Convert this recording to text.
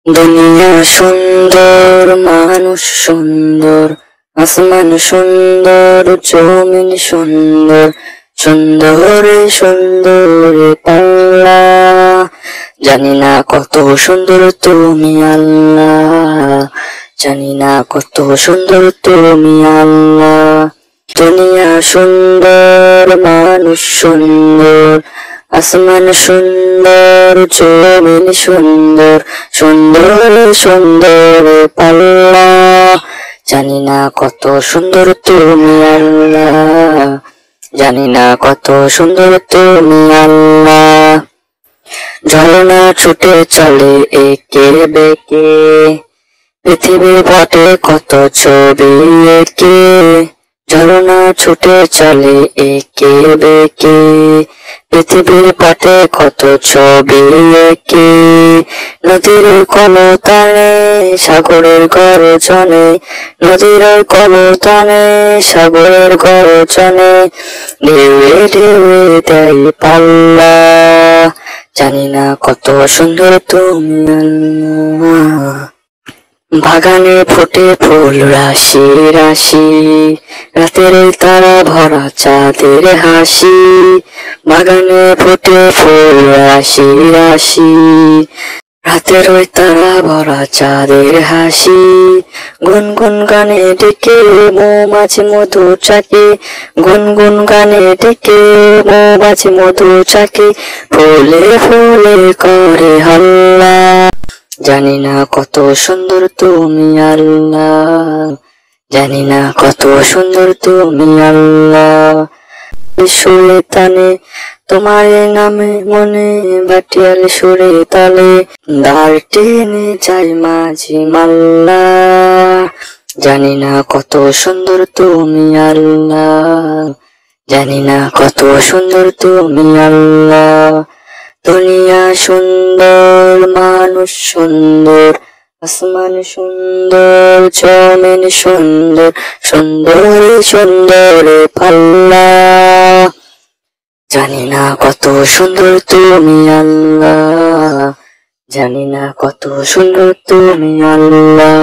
দুনিয়া সুন্দর, মানুষ সুন্দর, আসমান সুন্দর, জমিন সুন্দর, সুন্দরে সুন্দরে পাল্লা। জানি না কত সুন্দর তুমি আল্লাহ, জানি না কত সুন্দর তুমি আল্লাহ। দুনিয়া সুন্দর, মানুষ সুন্দর, আসমান সুন্দর, জমিন সুন্দর, সুন্দর সুন্দর পাল্লা। জানি না কত সুন্দর তুমি আল্লাহ, জানি না কত সুন্দর তুমি আল্লাহ। ঝর্ণা ছুটে চলে একে বেঁকে, পৃথিবীর পটে কত ছবি এঁকে। ঝর্ণা ছুটে চলে একে বেঁকে, পৃথিবীর পটে কত ছবি এঁকে। নদীর কলতানে সাগরের গর্জনে, নদীর কলতানে সাগরের গর্জনে, ঢেউয়ে ঢেউয়ে দেয় পাল্লা। জানি না কত সুন্দর তুমি আল্লাহ। বাগানে ফোটে ফুল রাশি রাশি, রাতের তারা ভরা চাঁদের হাসি। বাগানে ফোটে ফুল রাশি রাশি, রাতের ওই তারা ভরা চাঁদের হাসি। গুনগুন গানে ডেকে মৌমাছি মধু চাকে, গুনগুন গানে ডেকে মৌমাছি মধু চাকে, ফুলে ফুলে করে হাল্লা। জানি না কত সুন্দর তুমি আল্লাহ, জানি না কত সুন্দর তুমি আল্লাহ। সুরে তানে তোমার নামে মনে, বাটিয়াল সুরে তালে দাঁড় টেনে যাই মাঝি মাল্লা। জানি না কত সুন্দর তুমি আল্লাহ, জানি না কত সুন্দর তুমি আল্লাহ। দুনিয়া সুন্দর, মানুষ সুন্দর, আসমান সুন্দর, জমিন সুন্দর, সুন্দর সুন্দর পাল্লা। জানি না কত সুন্দর তুমি আল্লাহ, জানি না কত সুন্দর তুমি আল্লাহ।